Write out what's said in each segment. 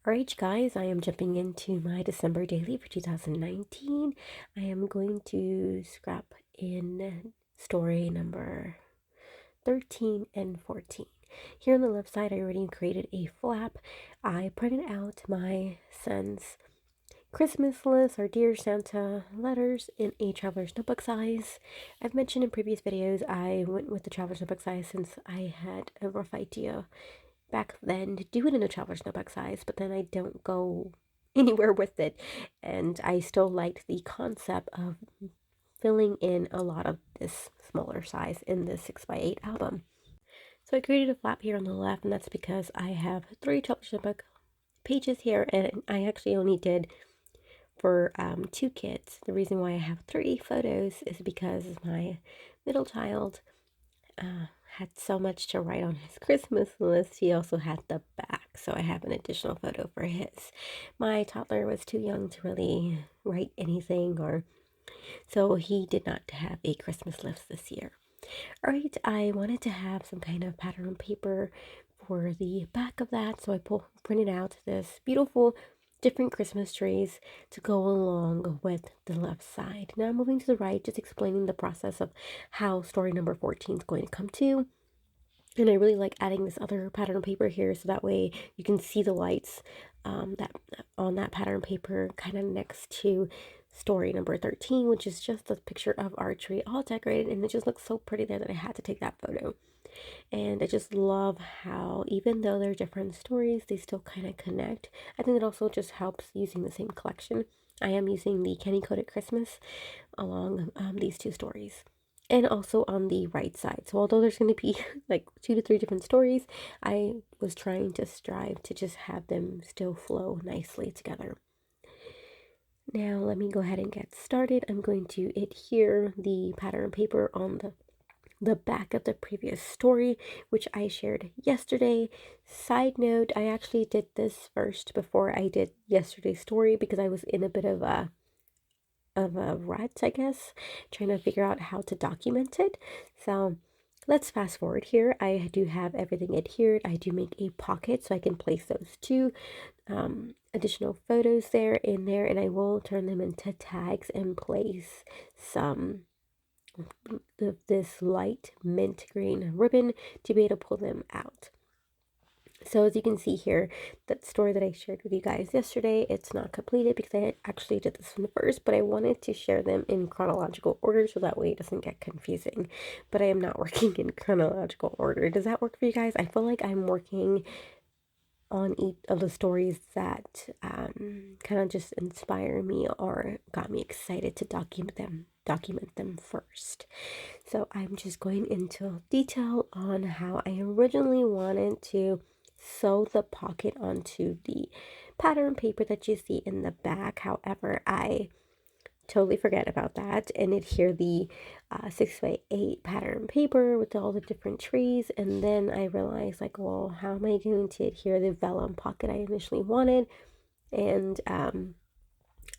Alright, guys, I am jumping into my December daily for 2019. I am going to scrap in story number 13 and 14. Here on the left side, I already created a flap. I printed out my son's Christmas list or Dear Santa letters in a traveler's notebook size. I've mentioned in previous videos I went with the traveler's notebook size since I had a rough idea back then to do it in a traveler's notebook size, but then I don't go anywhere with it. And I still liked the concept of filling in a lot of this smaller size in the 6x8 album. So I created a flap here on the left, and that's because I have 3 traveler's notebook pages here, and I actually only did for 2 kids. The reason why I have 3 photos is because my middle child had so much to write on his Christmas list. He also had the back, so I have an additional photo for his. My toddler was too young to really write anything, or so he did not have a Christmas list this year. All right, I wanted to have some kind of pattern paper for the back of that, so I printed out this beautiful different Christmas trees to go along with the left side. Now moving to the right, just explaining the process of how story number 14 is going to come to. And I really like adding this other pattern paper here so that way you can see the lights that on that pattern paper kind of next to story number 13, which is just a picture of our tree all decorated, and it just looks so pretty there that I had to take that photo. And I just love how even though they're different stories, they still kind of connect. I think it also just helps using the same collection. I am using the Candy Coated Christmas along these 2 stories. And also on the right side. So although there's going to be like 2 to 3 different stories, I was trying to strive to just have them still flow nicely together. Now let me go ahead and get started. I'm going to adhere the pattern paper on the back of the previous story, which I shared yesterday. Side note, I actually did this first before I did yesterday's story because I was in a bit of a rut, I guess, trying to figure out how to document it. So let's fast forward here. I do have everything adhered. I do make a pocket so I can place those 2 additional photos there in there, and I will turn them into tags and place some of this light mint green ribbon to be able to pull them out. So as you can see here, that story that I shared with you guys yesterday, it's not completed because I actually did this one first, but I wanted to share them in chronological order so that way it doesn't get confusing. But I am not working in chronological order. Does that work for you guys? I feel like I'm working on each of the stories that kind of just inspire me or got me excited to document them first. So I'm just going into detail on how I originally wanted to sew the pocket onto the pattern paper that you see in the back. However, I totally forget about that and adhere the 6x8 pattern paper with all the different trees, and then I realized like, well, how am I going to adhere the vellum pocket I initially wanted? And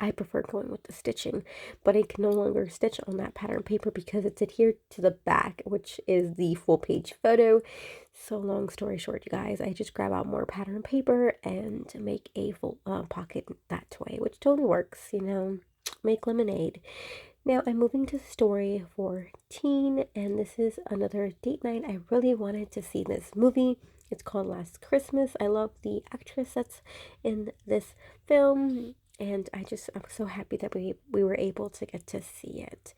I prefer going with the stitching, but I can no longer stitch on that pattern paper because it's adhered to the back, which is the full page photo. So long story short, you guys, I just grab out more pattern paper and make a full pocket that way, which totally works, you know, make lemonade. Now I'm moving to story 14, and this is another date night. I really wanted to see this movie. It's called Last Christmas. I love the actress that's in this film, and I'm so happy that we were able to get to see it.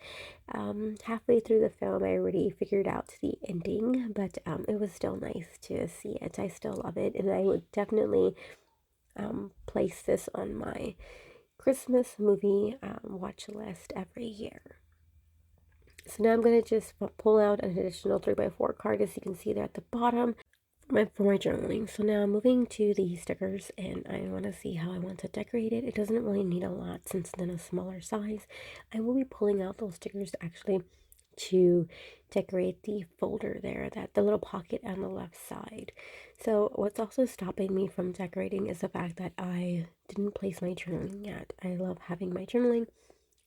Halfway through the film, I already figured out the ending, but it was still nice to see it. I still love it, and I would definitely place this on my Christmas movie watch list every year. So now I'm going to just pull out an additional 3x4 card, as you can see there at the bottom, for my journaling. So now I'm moving to the stickers, and I want to see how I want to decorate it. It doesn't really need a lot since it's in a smaller size. I will be pulling out those stickers actually to decorate the folder there, that the little pocket on the left side. So what's also stopping me from decorating is the fact that I didn't place my journaling yet. I love having my journaling.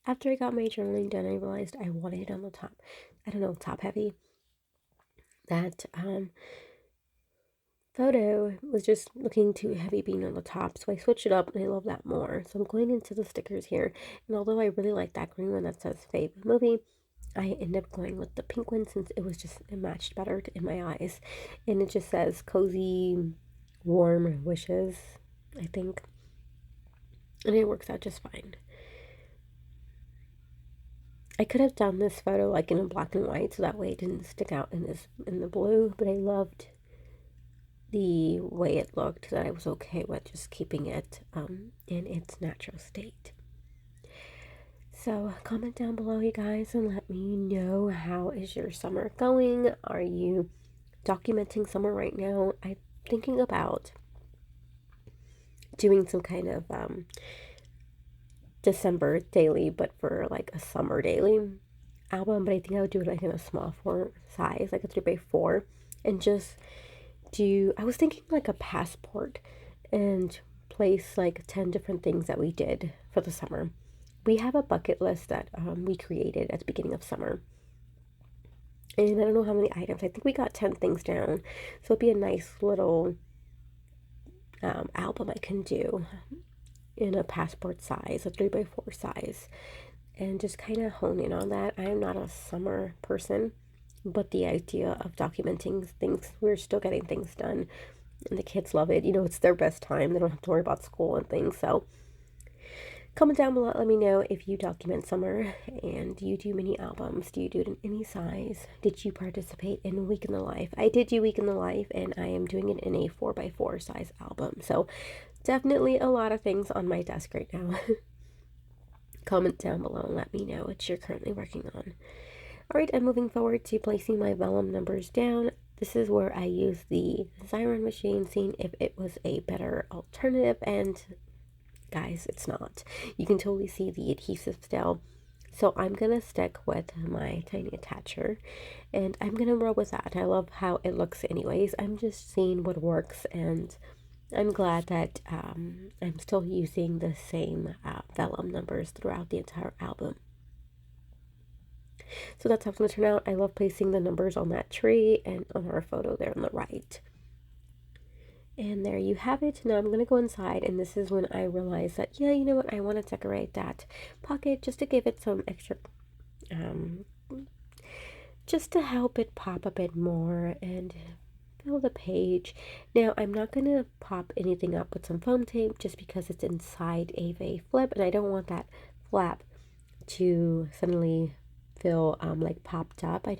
After I got my journaling done, I realized I wanted it on the top, I don't know, top heavy, that photo was just looking too heavy being on the top, so I switched it up and I love that more. So I'm going into the stickers here, and although I really like that green one that says Fave Movie, I ended up going with the pink one since it matched better in my eyes. And it just says cozy, warm wishes, I think. And it works out just fine. I could have done this photo like in a black and white so that way it didn't stick out in the blue, but I loved the way it looked, that I was okay with just keeping it in its natural state. So comment down below, you guys, and let me know, how is your summer going? Are you documenting summer right now? I'm thinking about doing some kind of December daily, but for like a summer daily album. But I think I would do it like in a small form size, like a 3x4, and just I was thinking like a passport, and place like 10 different things that we did for the summer. We have a bucket list that we created at the beginning of summer. And I don't know how many items. I think we got 10 things down. So it'd be a nice little album I can do in a passport size, a 3x4 size, and just kind of hone in on that. I am not a summer person, but the idea of documenting things, we're still getting things done, and the kids love it. You know, it's their best time. They don't have to worry about school and things. So comment down below, let me know if you document summer and do you do mini albums. Do you do it in any size? Did you participate in Week in the Life? I did do Week in the Life, and I am doing it in a 4x4 size album. So definitely a lot of things on my desk right now. Comment down below and let me know what you're currently working on. Alright, I'm moving forward to placing my vellum numbers down. This is where I use the Xyron machine, seeing if it was a better alternative, and guys, it's not. You can totally see the adhesive still. So I'm going to stick with my tiny attacher, and I'm going to roll with that. I love how it looks anyways. I'm just seeing what works, and I'm glad that I'm still using the same vellum numbers throughout the entire album. So that's how it's going to turn out. I love placing the numbers on that tree and on our photo there on the right. And there you have it. Now I'm going to go inside, and this is when I realized that, yeah, you know what, I want to decorate that pocket just to give it some extra, just to help it pop a bit more and fill the page. Now I'm not going to pop anything up with some foam tape just because it's inside of a flip, and I don't want that flap to suddenly feel like popped up. I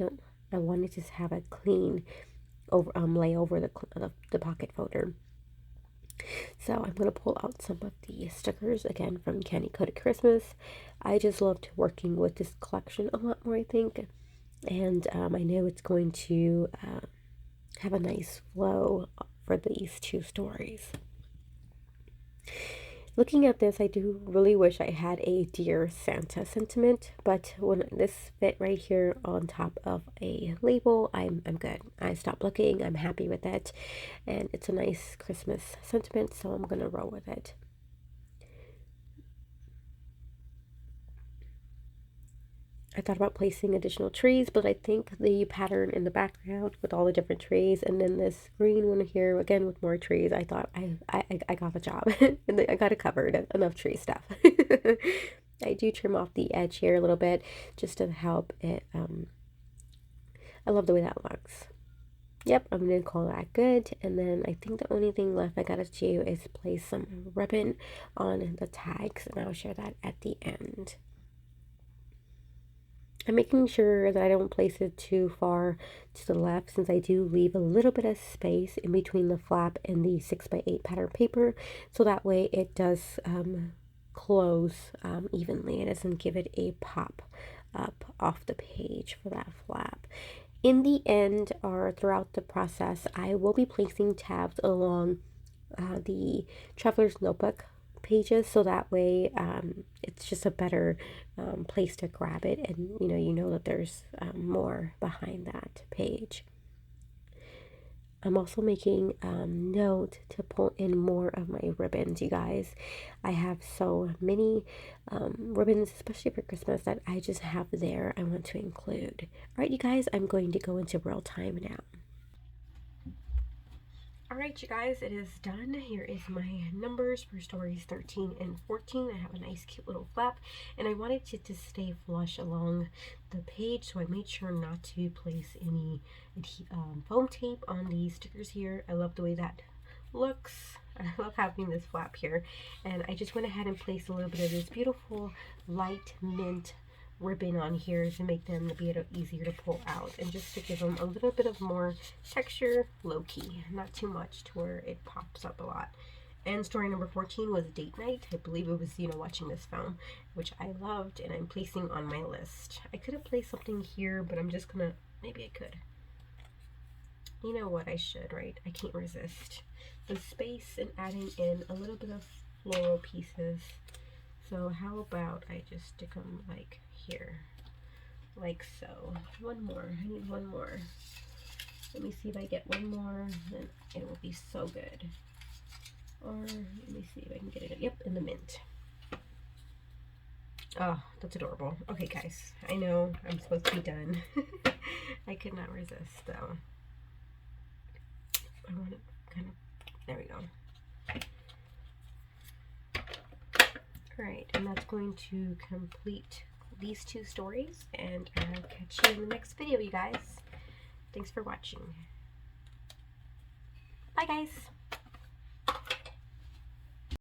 want to just have it clean over lay over the pocket folder. So I'm going to pull out some of the stickers again from Candy Coated Christmas. I just loved working with this collection a lot more, I think, and I know it's going to have a nice flow for these two stories. Looking at this, I do really wish I had a Dear Santa sentiment, but when this fit right here on top of a label, I'm good. I stopped looking. I'm happy with it, and it's a nice Christmas sentiment, so I'm gonna roll with it. I thought about placing additional trees, but I think the pattern in the background with all the different trees, and then this green one here again with more trees, I thought I got the job. And I got it covered. Enough tree stuff. I do trim off the edge here a little bit just to help it. I love the way that looks. Yep, I'm gonna call that good. And then I think the only thing left I gotta do is place some ribbon on the tags, and I'll share that at the end. I'm making sure that I don't place it too far to the left, since I do leave a little bit of space in between the flap and the 6x8 pattern paper, so that way it does close evenly. It doesn't give it a pop up off the page for that flap. In the end, or throughout the process, I will be placing tabs along the Traveler's Notebook pages, so that way it's just a better place to grab it, and you know that there's more behind that page. I'm also making note to pull in more of my ribbons, you guys. I have so many ribbons, especially for Christmas, that I just have there I want to include. All right, you guys, I'm going to go into real time now. Alright, you guys, it is done. Here is my numbers for stories 13 and 14. I have a nice cute little flap, and I wanted it to stay flush along the page, so I made sure not to place any foam tape on these stickers here. I love the way that looks. I love having this flap here, and I just went ahead and placed a little bit of this beautiful light mint ribbon on here to make them a bit easier to pull out, and just to give them a little bit of more texture, low-key, not too much to where it pops up a lot. And story number 14 was date night. I believe it was, watching this film, which I loved, and I'm placing on my list. I could have placed something here, but I'm just gonna, maybe I could. You know what, I should, right? I can't resist the space and adding in a little bit of floral pieces. So how about I just stick them like here, like so. One more. I need one more. Let me see if I get one more, then it will be so good. Or let me see if I can get it. Yep, in the mint. Oh, that's adorable. Okay, guys, I know I'm supposed to be done. I could not resist, though. I want to kind of, there we go. Alright, and that's going to complete these two stories, and I'll catch you in the next video, you guys. Thanks for watching. Bye, guys.